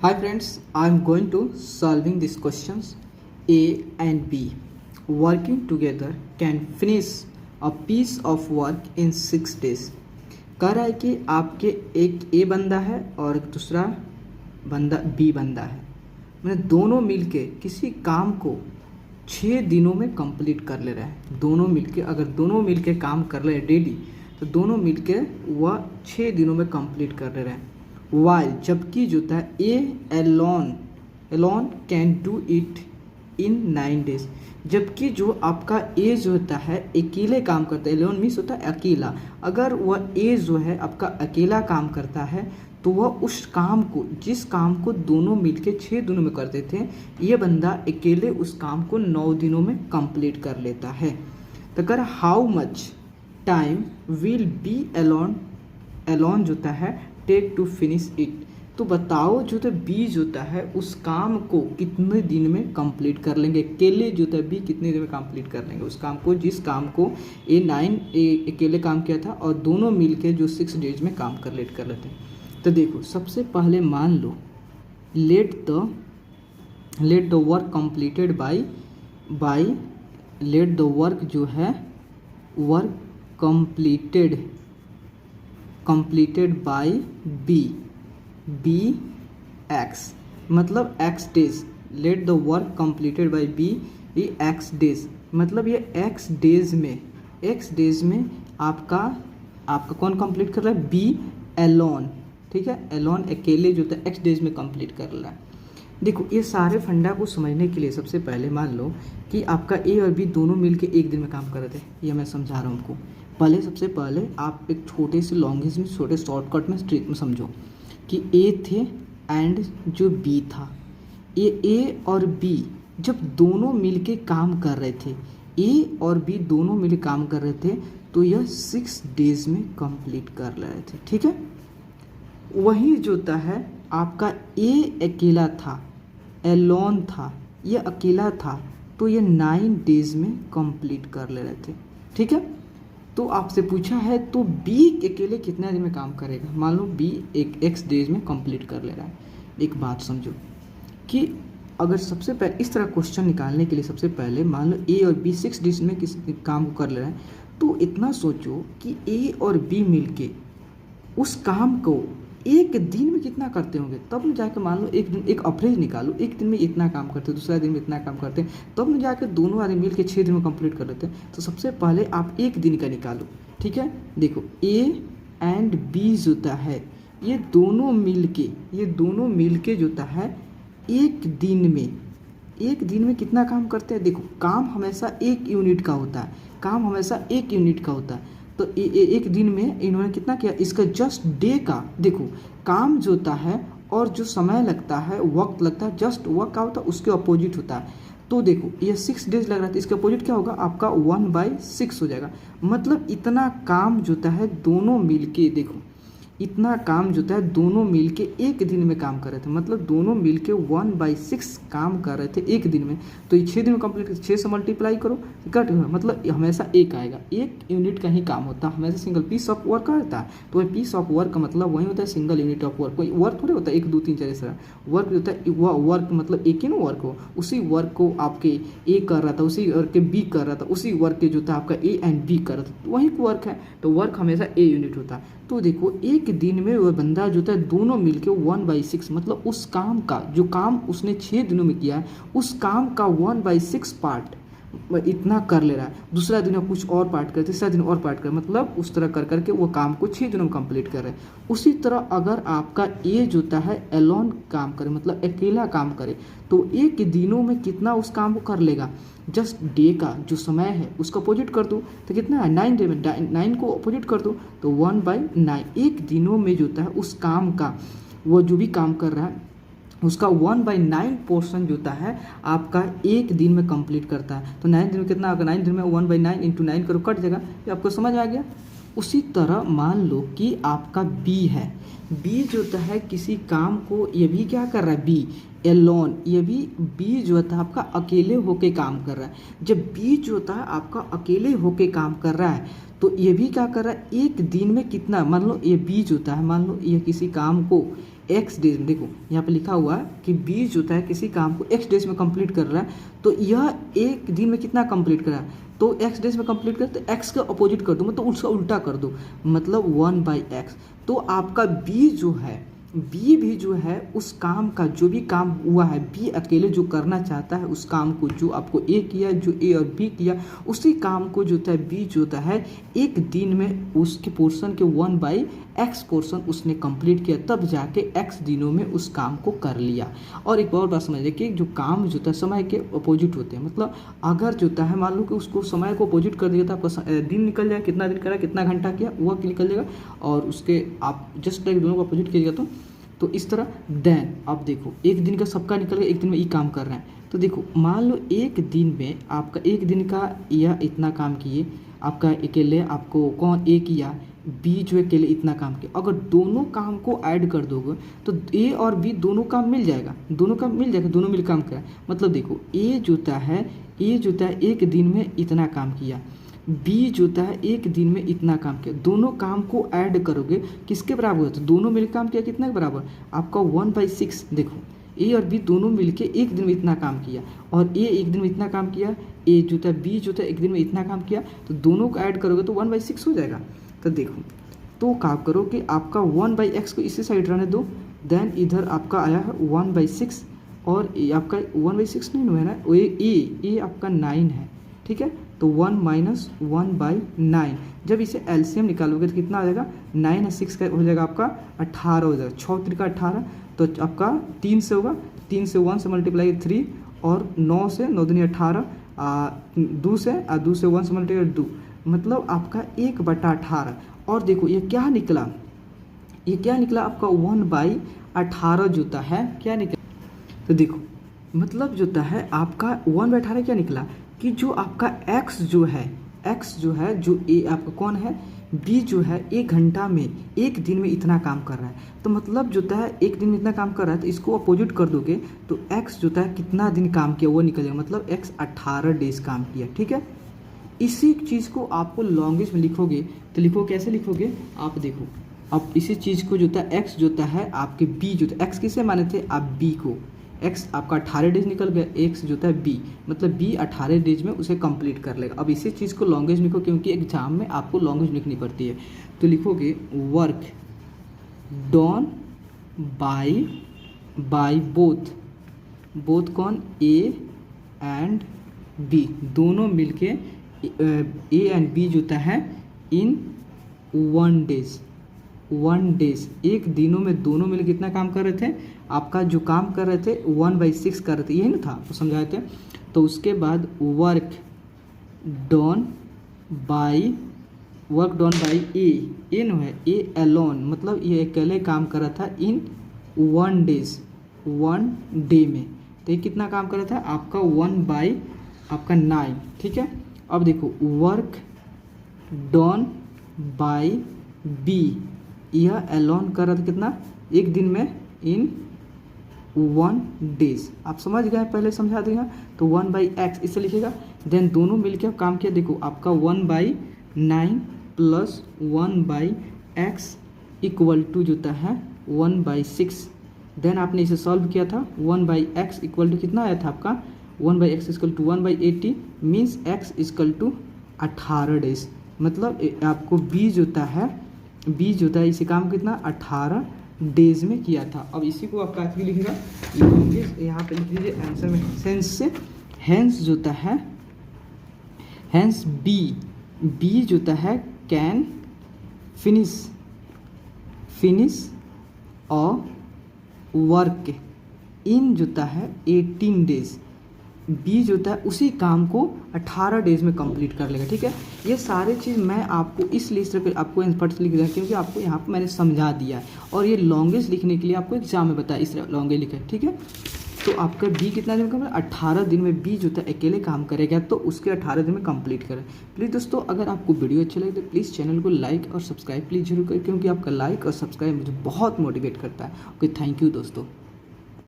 Hi friends, I am going to solving these questions. A and B working together can finish a piece of work in 6 days. कह रहा है कि आपके एक ए बंदा है और दूसरा बंदा बी बंदा है, मतलब दोनों मिलके किसी काम को 6 दिनों में कंप्लीट कर ले रहे हैं। दोनों मिलके अगर दोनों मिलके काम कर रहे हैं डेली, तो दोनों मिलके वह 6 दिनों में कंप्लीट कर ले रहे हैं। वाइल जबकि जो होता है A alone can do it in 9 days, जबकि जो आपका ए जो होता है अकेले काम करता है। एलोन मीन्स होता है अकेला। अगर वह ए जो है आपका अकेला काम करता है तो वह उस काम को, जिस काम को दोनों मिलके 6 दिनों में करते थे, ये बंदा अकेले उस काम को 9 दिनों में कंप्लीट कर लेता है। तो अगर how much time will be alone जो होता है टेक टू फिनिश इट, तो बताओ जो है बी जो होता है उस काम को कितने दिन में कंप्लीट कर लेंगे। अकेले जो है बी कितने दिन में कंप्लीट कर लेंगे उस काम को, जिस काम को ए अकेले काम किया था और दोनों मिलके जो 6 डेज में काम कर लेते हैं। तो देखो सबसे पहले मान लो let the work completed by let the work जो है work completed by B X, मतलब X days. Let the work completed by B X days, मतलब ये एक्स डेज में आपका कौन कंप्लीट कर रहा है, बी एलोन। ठीक है, एलोन अकेले जो था एक्स डेज में कंप्लीट कर रहा है। देखो ये सारे फंडा को समझने के लिए सबसे पहले मान लो कि आपका ए और बी दोनों मिलके एक दिन में काम कर रहे थे। ये मैं समझा रहा हूँ आपको। सबसे पहले आप एक छोटे से लॉन्गेस्ट में छोटे शॉर्टकट में स्ट्रीट में समझो कि ए थे एंड जो बी था। ए और बी जब दोनों मिलके काम कर रहे थे, ए और बी दोनों मिलके काम कर रहे थे, तो यह 6 डेज में कंप्लीट कर रहे थे। ठीक है, वही जो होता है आपका ए अकेला था, एलोन था, ये अकेला था, तो ये 9 डेज में कंप्लीट कर ले रहे थे। ठीक है, तो आपसे पूछा है तो बी अकेले कितना दिन में काम करेगा। मान लो बी एक एक्स डेज में कंप्लीट कर ले रहा है। एक बात समझो कि अगर सबसे पहले इस तरह क्वेश्चन निकालने के लिए सबसे पहले मान लो ए और बी 6 डेज में किस काम को कर ले रहे हैं, तो इतना सोचो कि ए और बी मिलके उस काम को एक दिन में कितना करते होंगे, तब न जाकर मान लो एक दिन एक एवरेज निकालो, एक दिन में इतना काम करते हैं, दूसरा दिन में इतना काम करते हैं, तब न जाकर दोनों आदमी मिल के 6 दिन में कंप्लीट कर लेते हैं। तो सबसे पहले आप एक दिन का निकालो। ठीक है, देखो ए एंड बी जो होता है ये दोनों मिलके जो होता है एक दिन में कितना काम करते हैं। देखो काम हमेशा एक यूनिट का होता है, तो एक दिन में इन्होंने कितना किया, इसका जस्ट डे का देखो काम जो होता है और जो समय लगता है, वक्त लगता है, जस्ट वक्त क्या होता है उसके अपोजिट होता है। तो देखो ये 6 डेज लग रहा था, इसका अपोजिट क्या होगा आपका 1/6 हो जाएगा। मतलब इतना काम जो होता है दोनों मिलके, देखो इतना काम जो है दोनों मिलके एक दिन में काम कर रहे थे, मतलब दोनों मिलके 1/6 काम कर रहे थे एक दिन में। तो ये 6 दिन में कंप्लीट, 6 से मल्टीप्लाई करो कट, मतलब हमेशा एक आएगा, एक यूनिट का ही काम होता है, हमेशा सिंगल पीस ऑफ वर्क रहता है। तो पीस ऑफ वर्क का मतलब वही होता है सिंगल यूनिट ऑफ वर्क। कोई वर्क थोड़े होता है 1 2 3 4 ऐसा वर्क जो होता है, वह वर्क मतलब एक ही ना वर्क हो, उसी वर्क को आपके ए कर रहा था, उसी वर्क के बी कर रहा था, उसी वर्क के जो था आपका ए एंड बी कर रहा था, तो वही वर्क है। तो वर्क हमेशा ए यूनिट होता है। तो देखो एक दिन में वह बंदा जो था दोनों मिलके 1/6, मतलब उस काम का जो काम उसने 6 दिनों में किया है उस काम का 1/6 पार्ट इतना कर ले रहा है। दूसरा दिन कुछ और पार्ट करे, तीसरा दिन और पार्ट करे, मतलब उस तरह कर करके वो काम को 6 दिनों में कंप्लीट कर रहे हैं। उसी तरह अगर आपका ए जो होता है एलोन काम करे, मतलब अकेला काम करे, तो एक दिनों में कितना उस काम को कर लेगा। जस्ट डे का जो समय है उसको अपोजिट कर दो तो कितना है 9 डे में, 9 को अपोजिट कर दो तो 1/9। एक दिनों में जो होता है उस काम का वो जो भी काम कर रहा है उसका 1/9 पोर्शन जो होता है आपका एक दिन में कंप्लीट करता है। तो 9 दिन में कितना होगा, 9 दिन में 1/9 × 9 करो, कट जाएगा। ये आपको समझ आ गया। उसी तरह मान लो कि आपका बी है, बी जो होता है किसी काम को, ये भी क्या कर रहा है बी एलोन, ये भी बी जो होता है आपका अकेले होके काम कर रहा है। जब बी जो होता है आपका अकेले होके काम कर रहा है तो ये भी क्या कर रहा है एक दिन में कितना, मान लो ये बी जो होता है, मान लो ये किसी काम को एक्स डेज में, देखो यहाँ पे लिखा हुआ है कि बी जो होता है किसी काम को एक्स डेज में कंप्लीट कर रहा है, तो यह एक दिन में कितना कंप्लीट कर रहा है, तो एक्स डेज में कंप्लीट कर, तो एक्स का अपोजिट कर दो, मतलब उसका उल्टा कर दो, मतलब 1/x। तो आपका बी जो है, बी भी जो है उस काम का, जो भी काम हुआ है बी अकेले जो करना चाहता है उस काम को, जो आपको ए किया, जो ए और बी किया, उसी काम को जो होता है बी जो होता है एक दिन में उसके पोर्शन के 1/x पोर्शन उसने कंप्लीट किया, तब जाके x दिनों में उस काम को कर लिया। और एक और बात समझिए कि जो काम जो होता है समय के अपोजिट होते हैं, मतलब अगर जो होता है मान लो कि उसको समय को अपोजिट कर दिया था, आपका दिन निकल जाए, कितना दिन करा, कितना घंटा किया, वह निकल जाएगा, और उसके आप जस्ट लाइक दोनों को अपोजिट कीजिएगा तो इस तरह। देन अब देखो एक दिन का सबका निकल गया, एक दिन में ये काम कर रहे हैं, तो देखो मान लो एक दिन में आपका, एक दिन का यह इतना काम किए, आपका अकेले आपको कौन ए किया, बी जो अकेले इतना काम किया, अगर दोनों काम को ऐड कर दोगे तो ए और बी दोनों काम मिल जाएगा, दोनों काम मिल जाएगा, दोनों मिल काम करा, मतलब देखो ए जो होता है एक दिन में इतना काम किया, बी जो होता है एक दिन में इतना काम किया, दोनों काम को ऐड करोगे किसके बराबर होता है, दोनों मिल काम किया कितना के बराबर, आपका 1/6। देखो ए और बी दोनों मिलके एक दिन में इतना काम किया, और ए एक दिन में इतना काम किया, ए जो था बी जो था एक दिन में इतना काम किया, तो दोनों को ऐड करोगे तो 1/6 हो जाएगा। तो देखो तो क्या करो कि आपका 1/x को इसी साइड रहने दो, देन इधर आपका आया है 1/6, और आपका 1/6 नहीं हुआ है ना, ए आपका 9 है, ठीक है, तो 1 - 1/9, जब इसे एलसीएम निकालोगे तो कितना आ जाएगा, 9 और 6 का हो जाएगा आपका 18 हो जाएगा, 6 3 का 18, तो आपका 3 से होगा, 3 से 1 से मल्टीप्लाई 3, और 9 से 9 दूनी 18, 2 से 1 से मल्टीप्लाई 2, मतलब आपका 1/18। और देखो ये क्या निकला, आपका 1/18 जो होता है क्या निकला, तो देखो मतलब जो होता है आपका 1/18 क्या निकला कि जो आपका x जो है जो ए आपका कौन है, बी जो है एक घंटा में एक दिन में इतना काम कर रहा है, तो मतलब जो होता है एक दिन में इतना काम कर रहा है, तो इसको अपोजिट कर दोगे तो x जो होता है कितना दिन काम किया वो निकल जाएगा, मतलब x 18 डेज काम किया, ठीक है। इसी चीज़ को आपको लॉन्गेज में लिखोगे तो लिखो कैसे लिखोगे, आप देखो अब इसी चीज़ को जो होता है x जो होता है आपके b जो होता है, x किसे माने थे आप b को, x आपका 18 डेज निकल गया, x जो होता है b, मतलब b 18 डेज में उसे कंप्लीट कर लेगा। अब इसी चीज़ को लॉन्गेज लिखो, क्योंकि एग्जाम में आपको लॉन्गेज लिखनी पड़ती है, तो लिखोगे वर्क डॉन बाय बोथ कौन, a एंड b, दोनों मिलके a एंड b जो होता है इन 1 डेज, एक दिनों में दोनों मिलकर कितना काम कर रहे थे, आपका जो काम कर रहे थे 1/6 कर रहे थे, यही ना था तो समझाए थे। तो उसके बाद वर्क डॉन बाय ए नो है, ए अलोन, मतलब ये अकेले काम कर रहा था इन 1 डे में, तो ये कितना काम कर रहा था आपका 1/9, ठीक है। अब देखो वर्क डॉन बाय बी, यह अलोन कर रहा था कितना, एक दिन में इन 1 डेज, आप समझ गए, पहले समझा देगा, तो 1/x इसे लिखेगा, देन दोनों मिलकर काम किया, देखो आपका 1/9 प्लस 1/x इक्वल टू जो होता है 1/6, देन आपने इसे सॉल्व किया था, 1/x इक्वल टू कितना आया था आपका, 1/x equal to 1/80 means x equal to 18 days, मतलब आपको b जो होता है इसी काम कितना 18 डेज में किया था। अब इसी को आप क्या लिखेगा, यहाँ पे लिख दीजिए आंसर में सेंस से, हेंस जो होता है, हेंस बी जो होता है can finish a work in जो होता है 18 डेज, बी जो होता है उसी काम को 18 डेज में कंप्लीट कर लेगा, ठीक है। ये सारे चीज़ मैं आपको इसलिए सिर्फ आपको फट लिख दिया क्योंकि आपको यहाँ पर मैंने समझा दिया है, और ये लॉन्गेस्ट लिखने के लिए आपको एग्जाम में बताया इस लॉन्गेस्ट लिखा है, ठीक है। तो आपका बी कितना दिन में 18 दिन में बी जो होता है अकेले काम करेगा, तो उसके 18 दिन में कंप्लीट करें। प्लीज़ दोस्तों अगर आपको वीडियो अच्छी लगे तो प्लीज़ चैनल को लाइक और सब्सक्राइब प्लीज़ जरूर करें, क्योंकि आपका लाइक और सब्सक्राइब मुझे बहुत मोटिवेट करता है। ओके, थैंक यू दोस्तों।